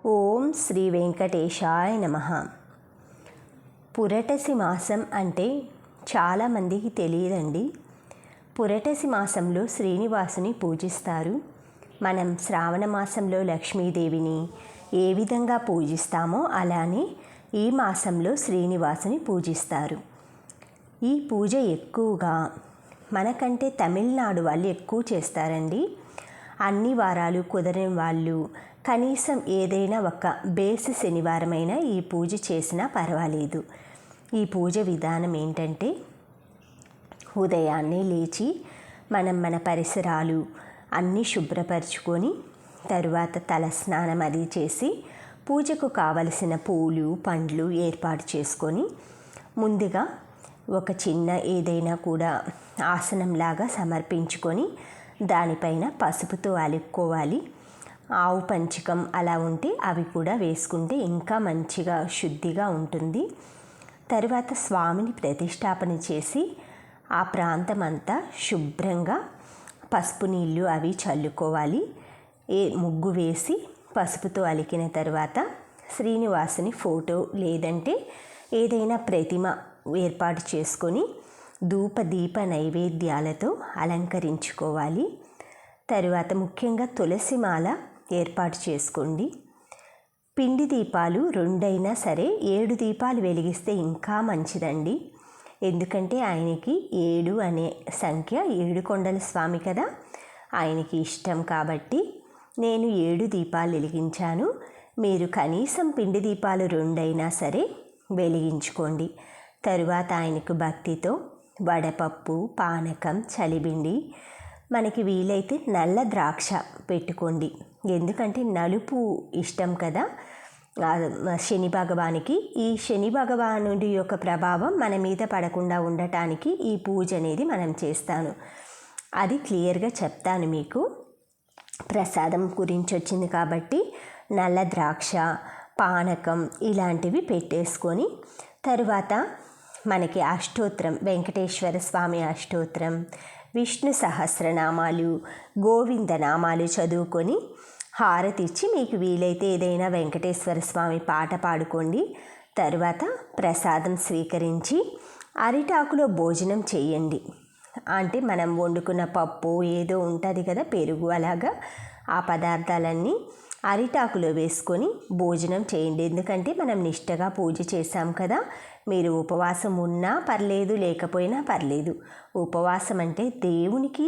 ఓం శ్రీ వెంకటేశాయ నమః. పురటసి మాసం అంటే చాలామందికి తెలియదండి. పురటసి మాసంలో శ్రీనివాసుని పూజిస్తారు. మనం శ్రావణ మాసంలో లక్ష్మీదేవిని ఏ విధంగా పూజిస్తామో అలానే ఈ మాసంలో శ్రీనివాసుని పూజిస్తారు. ఈ పూజ ఎక్కువగా మనకంటే తమిళనాడు వాళ్ళు ఎక్కువ చేస్తారండి. అన్ని వారాలు కుదరని వాళ్ళు కనీసం ఏదైనా ఒక బేసి శనివారమైనా ఈ పూజ చేసినా పర్వాలేదు. ఈ పూజ విధానం ఏంటంటే, ఉదయాన్నే లేచి మన పరిసరాలు అన్నీ శుభ్రపరచుకొని తరువాత తలస్నానం అది చేసి పూజకు కావలసిన పూలు పండ్లు ఏర్పాటు చేసుకొని ముందుగా ఒక చిన్న ఏదైనా కూడా ఆసనంలాగా సమర్పించుకొని దానిపైన పసుపుతో అలుక్కోవాలి. ఆవు పంచకం అలా ఉంటే అవి కూడా వేసుకుంటే ఇంకా మంచిగా శుద్ధిగా ఉంటుంది. తరువాత స్వామిని ప్రతిష్టాపన చేసి ఆ ప్రాంతం అంతా శుభ్రంగా పసుపు నీళ్ళు అవి చల్లుకోవాలి. ముగ్గు వేసి పసుపుతో అలికిన తర్వాత శ్రీనివాసుని ఫోటో లేదంటే ఏదైనా ప్రతిమ ఏర్పాటు చేసుకొని ధూప దీప నైవేద్యాలతో అలంకరించుకోవాలి. తరువాత ముఖ్యంగా తులసి మాల ఏర్పాటు చేసుకోండి. పిండి దీపాలు 2 అయినా సరే 7 దీపాలు వెలిగిస్తే ఇంకా మంచిదండి. ఎందుకంటే ఆయనకి 7 అనే సంఖ్య 7 కొండల స్వామి కదా, ఆయనకి ఇష్టం కాబట్టి నేను 7 దీపాలు వెలిగించాను. మీరు కనీసం పిండి దీపాలు 2 అయినా సరే వెలిగించుకోండి. తరువాత ఆయనకు భక్తితో వడపప్పు పానకం చలిబిండి మనకి వీలైతే నల్ల ద్రాక్ష పెట్టుకోండి. ఎందుకంటే నలుపు ఇష్టం కదా శని భగవానికి. ఈ శని భగవానుడి యొక్క ప్రభావం మన మీద పడకుండా ఉండటానికి ఈ పూజ అనేది మనం చేస్తాను. అది క్లియర్గా చెప్తాను మీకు. ప్రసాదం గురించి వచ్చింది కాబట్టి నల్ల ద్రాక్ష పానకం ఇలాంటివి పెట్టేసుకొని తరువాత మనకి అష్టోత్తరం, వెంకటేశ్వర స్వామి అష్టోత్తరం, విష్ణు సహస్రనామాలు, గోవింద నామాలు చదువుకొని హారతి ఇచ్చి మీకు వీలైతే ఏదైనా వెంకటేశ్వర స్వామి పాట పాడుకోండి. తరువాత ప్రసాదం స్వీకరించి అరిటాకులో భోజనం చేయండి. అంటే మనం వండుకున్న పప్పు ఏదో ఉంటుంది కదా, పెరుగు అలాగా ఆ పదార్థాలన్నీ అరిటాకులో వేసుకొని భోజనం చేయండి. ఎందుకంటే మనం నిష్టగా పూజ చేశాం కదా. మీరు ఉపవాసం ఉన్నా పర్లేదు లేకపోయినా పర్లేదు. ఉపవాసం అంటే దేవునికి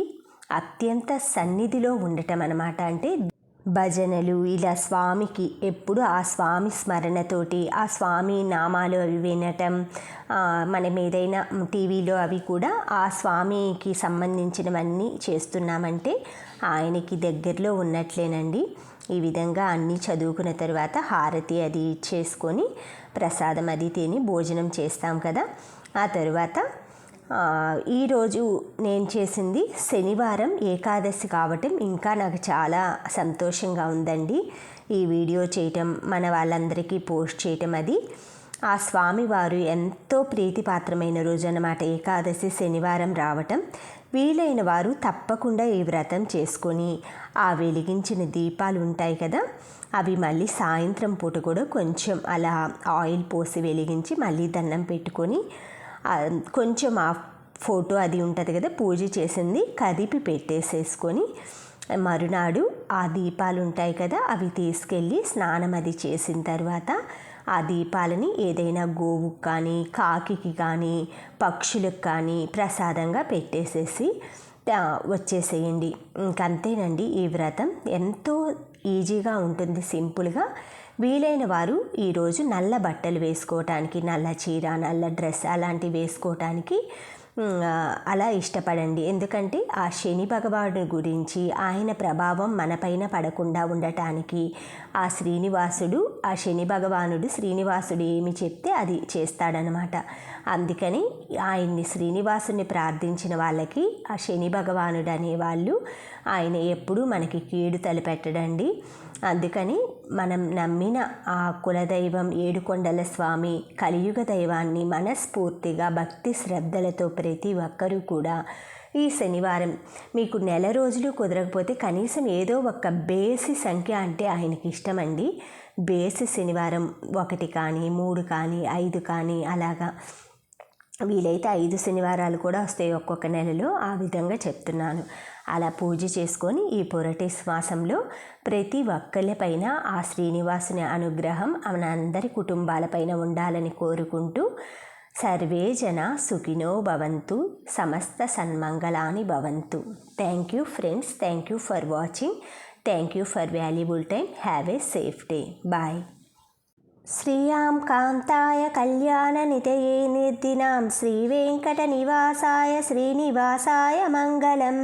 అత్యంత సన్నిధిలో ఉండటం అన్నమాట. అంటే భజనలు ఇలా స్వామికి ఎప్పుడు ఆ స్వామి స్మరణతోటి ఆ స్వామి నామాలు అవి వినటం, మనం ఏదైనా టీవీలో అవి కూడా ఆ స్వామికి సంబంధించినవన్నీ చేస్తున్నామంటే ఆయనకి దగ్గరలో ఉన్నట్లేనండి. ఈ విధంగా అన్నీ చదువుకున్న తర్వాత హారతి అది ఇచ్చేసుకొని ప్రసాదం అది తిని భోజనం చేస్తాం కదా. ఆ తరువాత ఈరోజు నేను చేసింది శనివారం ఏకాదశి కావటం ఇంకా నాకు చాలా సంతోషంగా ఉందండి. ఈ వీడియో చేయటం మన వాళ్ళందరికీ పోస్ట్ చేయటం అది ఆ స్వామివారు ఎంతో ప్రీతిపాత్రమైన రోజు అన్నమాట. ఏకాదశి శనివారం రావటం వీలైన వారు తప్పకుండా ఈ వ్రతం చేసుకొని ఆ వెలిగించిన దీపాలు ఉంటాయి కదా అవి మళ్ళీ సాయంత్రం పూట కూడా కొంచెం అలా ఆయిల్ పోసి వెలిగించి మళ్ళీ దండం పెట్టుకొని కొంచెం ఆ ఫోటో అది ఉంటుంది కదా పూజ చేసింది కదిపి పెట్టేసేసుకొని మరునాడు ఆ దీపాలు ఉంటాయి కదా అవి తీసుకెళ్ళి స్నానం అది చేసిన తర్వాత ఆ దీపాలని ఏదైనా గోవుకి కానీ కాకికి కానీ పక్షులకు కానీ ప్రసాదంగా పెట్టేసేసి వచ్చేసేయండి. ఇంకంతేనండి. ఈ వ్రతం ఎంతో ఈజీగా ఉంటుంది, సింపుల్గా. వీలైన వారు ఈరోజు నల్ల బట్టలు వేసుకోవటానికి, నల్ల చీర నల్ల డ్రెస్ అలాంటివి వేసుకోవటానికి అలా ఇష్టపడండి. ఎందుకంటే ఆ శని భగవానుడి గురించి ఆయన ప్రభావం మనపైన పడకుండా ఉండటానికి ఆ శ్రీనివాసుడు ఆ శని భగవానుడు శ్రీనివాసుడు ఏమి చెప్తే అది చేస్తాడనమాట. అందుకని ఆయన్ని శ్రీనివాసుని ప్రార్థించిన వాళ్ళకి ఆ శని భగవానుడు అనేవాళ్ళు ఆయన ఎప్పుడూ మనకి కీడు తలపెట్టడండి. అందుకని మనం నమ్మిన ఆ కులదైవం ఏడుకొండల స్వామి కలియుగ దైవాన్ని మనస్ఫూర్తిగా భక్తి శ్రద్ధలతో ప్రతి ఒక్కరూ కూడా ఈ శనివారం మీకు నెల రోజులు కుదరకపోతే కనీసం ఏదో ఒక బేసి సంఖ్య అంటే ఆయనకి ఇష్టమండి. బేసి శనివారం 1 కానీ 3 కానీ 5 కానీ అలాగా వీలైతే 5 శనివారాలు కూడా వస్తాయి ఒక్కొక్క నెలలో. ఆ విధంగా చెప్తున్నాను. అలా పూజ చేసుకొని ఈ పురటీస్ మాసంలో ప్రతి ఒక్కరిపైన ఆ శ్రీనివాసుని అనుగ్రహం మనందరి కుటుంబాలపైన ఉండాలని కోరుకుంటూ సర్వే జన సుఖినో భవంతు, సమస్త సన్మంగళాని భవంతు. Thank you friends. Thank you for watching. Thank you for valuable time. Have a safe day. Bye. శ్రీయాం కాంతాయ కళ్యాణ నితయే నిర్దినాం శ్రీవేంకట నివాసాయ శ్రీనివాసాయ మంగళం.